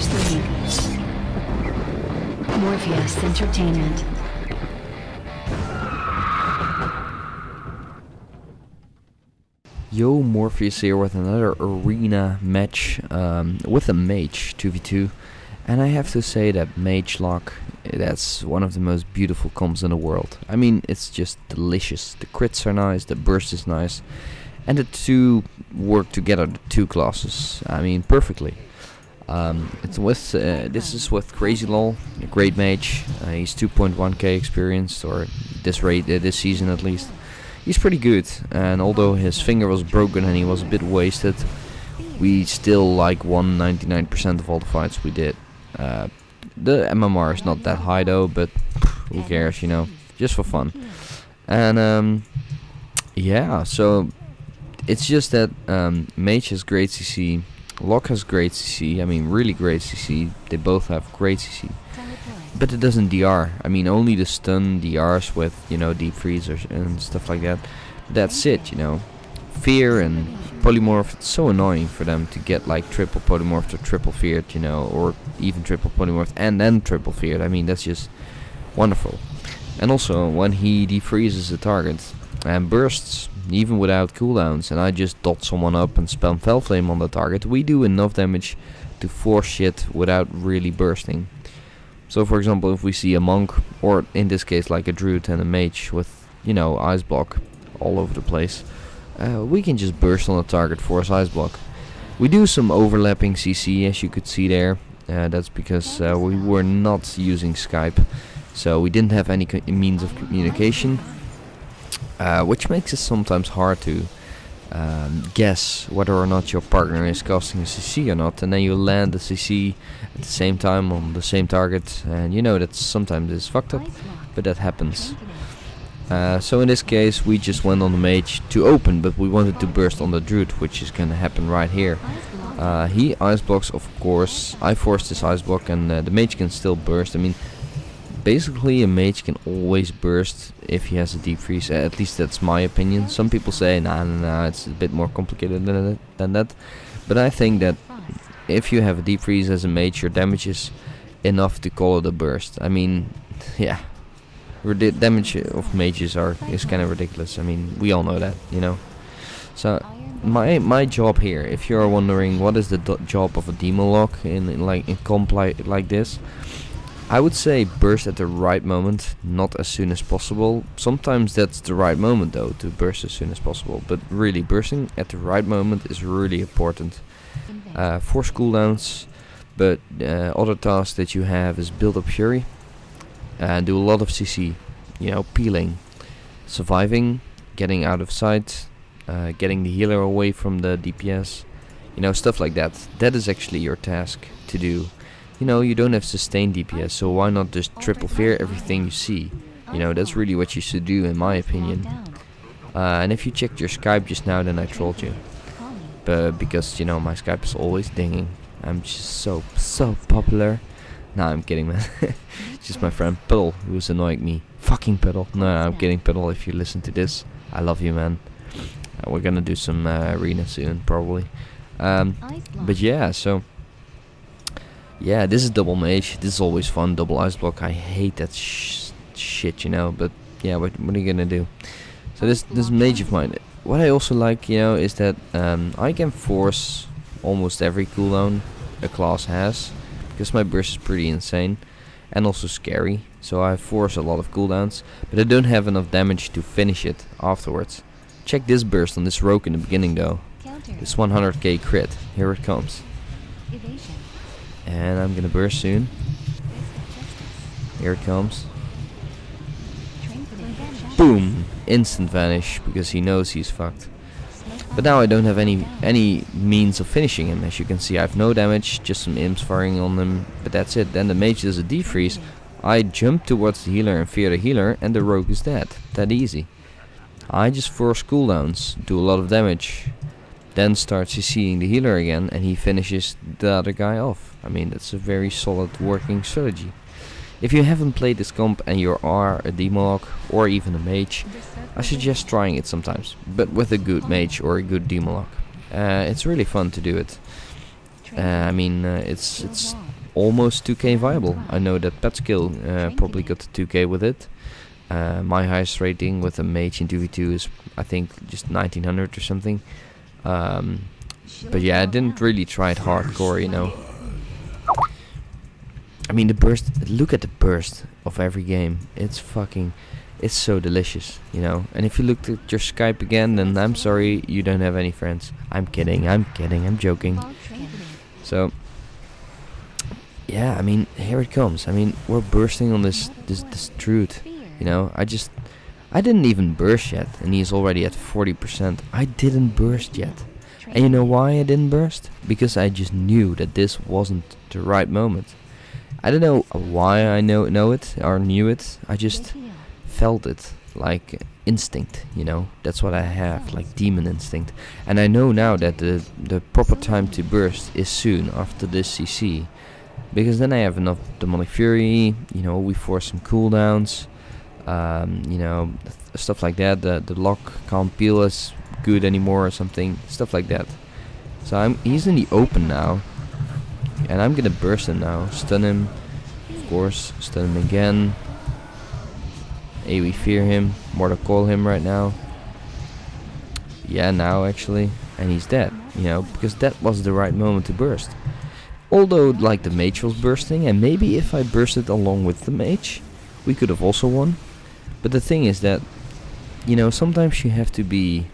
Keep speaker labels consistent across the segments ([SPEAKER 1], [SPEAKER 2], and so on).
[SPEAKER 1] Gamers 3. Morpheus Entertainment.
[SPEAKER 2] Yo, Morpheus here with another arena match with a mage 2v2, and I have to say that mage-lock, that's one of the most beautiful comps in the world. I mean, it's just delicious. The crits are nice, the burst is nice, and the two work together, the two classes, I mean, perfectly. It's with this is with Crazy Lol, a great mage. He's 2.1k experienced, or this season at least. He's pretty good, and although his finger was broken and he was a bit wasted, we still won 99% of all the fights we did. The MMR is not that high though, but who cares, you know, just for fun. And yeah, so it's just that Mage has great CC, Lock has great CC, I mean really great CC, they both have great CC. But it doesn't DR. I mean, only the stun DRs with, you know, deep freeze and stuff like that. That's it, you know. Fear and polymorph, it's so annoying for them to get like triple polymorphed or triple feared, you know, or even triple polymorphed and then triple feared. I mean, that's just wonderful. And also, when he defreezes the target and bursts, even without cooldowns, and I just dot someone up and spam Fel Flame on the target, we do enough damage to force shit without really bursting. So for example, if we see a monk, or in this case like a druid and a mage with, you know, ice block all over the place, we can just burst on the target, force ice block. We do some overlapping CC, as you could see there. That's because we were not using Skype, so we didn't have any means of communication, which makes it sometimes hard to guess whether or not your partner is casting a CC or not, and then you land the CC at the same time on the same target, and you know that sometimes it's fucked up, but that happens. So in this case we just went on the mage to open, but we wanted to burst on the druid, which is gonna happen right here. He ice blocks, of course. I forced this ice block, and the mage can still burst. I mean, basically a mage can always burst if he has a deep freeze, at least that's my opinion. Some people say nah, it's a bit more complicated than that, but I think that if you have a deep freeze as a mage, your damage is enough to call it a burst. I mean, yeah, damage of mages is kind of ridiculous. I mean, we all know that, you know. So my job here, if you are wondering what is the job of a demon lock in comp like this, I would say burst at the right moment, not as soon as possible. Sometimes that's the right moment though, to burst as soon as possible, but really bursting at the right moment is really important. Force cooldowns, but other tasks that you have is build up fury, do a lot of CC, you know, peeling, surviving, getting out of sight, getting the healer away from the DPS, you know, stuff like that. That is actually your task to do. You know, you don't have sustained DPS, so why not just triple fear everything you see? You know, that's really what you should do in my opinion. And if you checked your Skype just now, then I trolled you. But because, you know, my Skype is always dinging. I'm just so popular. Nah, I'm kidding, man. Just my friend Puddle who's annoying me. Fucking Puddle. No, I'm kidding, Puddle, if you listen to this. I love you, man. We're gonna do some arena soon, probably. But yeah, so yeah, this is double mage. This is always fun. Double ice block. I hate that shit, you know. But yeah, what are you gonna do? So this mage of mine. What I also like, you know, is that I can force almost every cooldown a class has, because my burst is pretty insane and also scary. So I force a lot of cooldowns, but I don't have enough damage to finish it afterwards. Check this burst on this rogue in the beginning though. This 100k crit. Here it comes. And I'm gonna burst soon. Here it comes. Boom! Instant vanish, because he knows he's fucked. But now I don't have any means of finishing him. As you can see, I have no damage, just some imps firing on him, but that's it. Then the mage does a defreeze. I jump towards the healer and fear the healer, and the rogue is dead. That easy. I just force cooldowns, do a lot of damage, then start CCing the healer again, and he finishes the other guy off. I mean, that's a very solid working strategy. If you haven't played this comp and you are a demon lock or even a mage, I suggest trying it sometimes, but with a good mage or a good demon lock. It's really fun to do it. I mean, it's almost 2k viable. I know that Petskill probably got to 2k with it. My highest rating with a mage in 2v2 is, I think, just 1900 or something. But yeah, I didn't really try it hardcore, you know. I mean, the burst, look at the burst of every game. It's so delicious, you know. And if you looked at your Skype again, then I'm sorry, you don't have any friends. I'm kidding, I'm joking. So, yeah, I mean, here it comes. I mean, we're bursting on this druid, you know. I didn't even burst yet, and he's already at 40%. I didn't burst yet. And you know why I didn't burst? Because I just knew that this wasn't the right moment. I don't know why I know it or knew it. I just felt it, like instinct, you know. That's what I have, like demon instinct. And I know now that the proper time to burst is soon after this CC, because then I have enough demonic fury. You know, we force some cooldowns. You know, stuff like that. The lock can't peel as good anymore or something, stuff like that. So he's in the open now, and I'm gonna burst him now, stun him, of course, stun him again. We fear him, mortal call him right now. Yeah, now actually, and he's dead, you know, because that was the right moment to burst. Although, like, the mage was bursting, and maybe if I bursted along with the mage, we could have also won. But the thing is that, you know, sometimes you have to be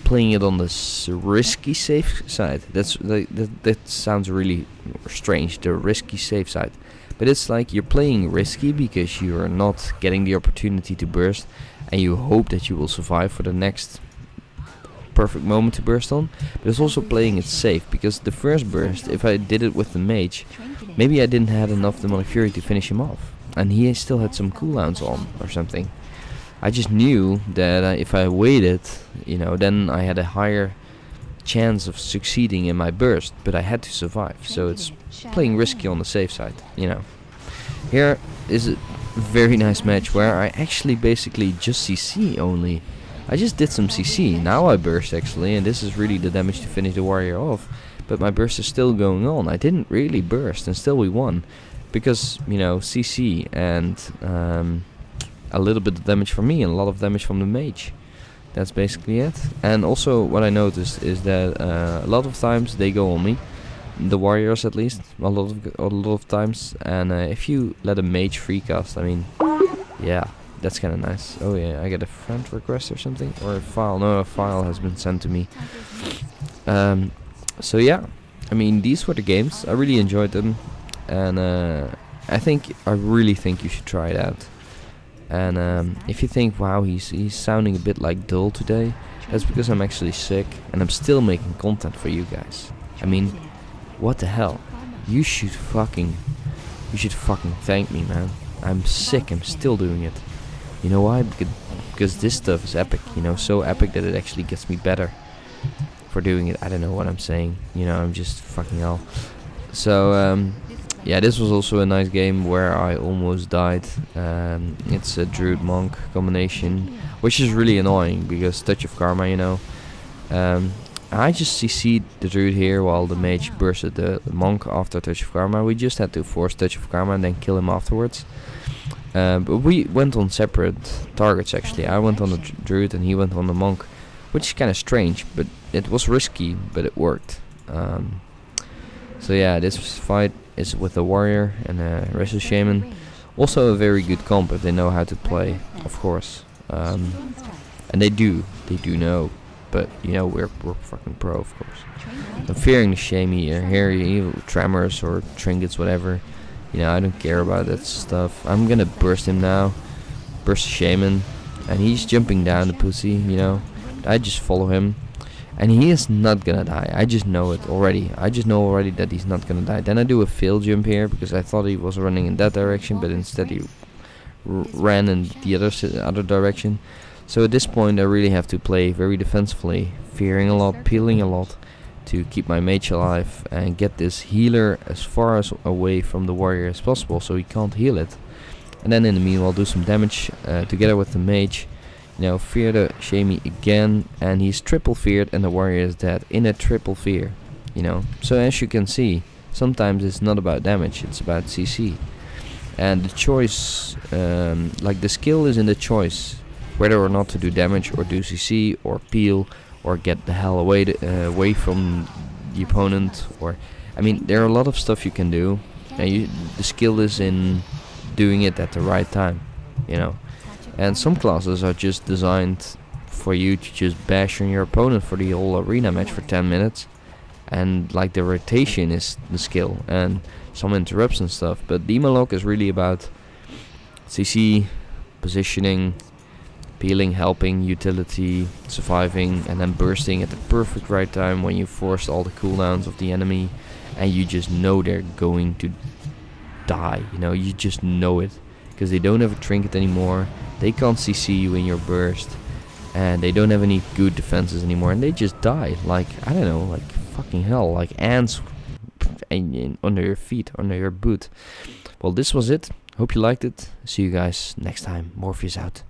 [SPEAKER 2] playing it on the risky safe side. That sounds really strange, the risky safe side. But it's like you're playing risky because you are not getting the opportunity to burst, and you hope that you will survive for the next perfect moment to burst on. But it's also playing it safe, because the first burst, if I did it with the mage, maybe I didn't have enough demonic fury to finish him off, and he still had some cooldowns on or something. I just knew that if I waited, you know, then I had a higher chance of succeeding in my burst, but I had to survive. So it's playing risky on the safe side, you know. Here is a very nice match where I actually basically just CC only. I just did some CC, now I burst actually, and this is really the damage to finish the warrior off. But my burst is still going on. I didn't really burst, and still we won. Because, you know, CC and a little bit of damage from me and a lot of damage from the mage. That's basically it. And also what I noticed is that a lot of times they go on me, the warriors at least, a lot of times. And if you let a mage free cast, I mean, yeah, that's kind of nice. Oh yeah, I get a friend request or something, or a file. No, a file has been sent to me. So yeah, I mean, these were the games. I really enjoyed them, and I really think you should try it out. And if you think, wow, he's sounding a bit like dull today, that's because I'm actually sick and I'm still making content for you guys. I mean, what the hell? You should fucking thank me, man. I'm sick, I'm still doing it. You know why? Because this stuff is epic, you know, so epic that it actually gets me better for doing it. I don't know what I'm saying, you know, I'm just fucking hell. So yeah, this was also a nice game where I almost died. It's a druid monk combination, which is really annoying because touch of karma, you know. I just CC'd the druid here while the mage bursted the monk after touch of karma. We just had to force touch of karma and then kill him afterwards. But we went on separate targets actually. I went on the druid and he went on the monk, which is kind of strange, but it was risky, but it worked. So yeah, this fight is with a warrior and a wrestle shaman. Also a very good comp if they know how to play, of course. And they do know, but you know, we're fucking pro, of course. I'm fearing the shame here, tremors or trinkets, whatever. You know, I don't care about that stuff. I'm gonna burst him now, burst the shaman, and he's jumping down the pussy, you know. I just follow him. And he is not gonna die. I just know it already. I just know already that he's not gonna die. Then I do a fail jump here because I thought he was running in that direction, but instead he ran in the other direction. So at this point I really have to play very defensively, fearing a lot, peeling a lot, to keep my mage alive and get this healer as far as away from the warrior as possible, so he can't heal it. And then in the meanwhile do some damage together with the mage. You know, fear the Shamey again, and he's triple feared, and the warrior is dead in a triple fear. you know. So as you can see, sometimes it's not about damage, it's about CC. And the choice, like the skill is in the choice, whether or not to do damage or do CC or peel or get the hell away from the opponent. Or, I mean, there are a lot of stuff you can do, and the skill is in doing it at the right time, you know. And some classes are just designed for you to just bash on your opponent for the whole arena match for 10 minutes. And like the rotation is the skill and some interrupts and stuff. But the immolation is really about CC, positioning, peeling, helping, utility, surviving, and then bursting at the perfect right time when you forced all the cooldowns of the enemy and you just know they're going to die, you know, you just know it. Because they don't have a trinket anymore, they can't CC you in your burst, and they don't have any good defenses anymore, and they just die, like, I don't know, like fucking hell, like ants under your feet, under your boot. Well, this was it. Hope you liked it. See you guys next time. Morpheus out.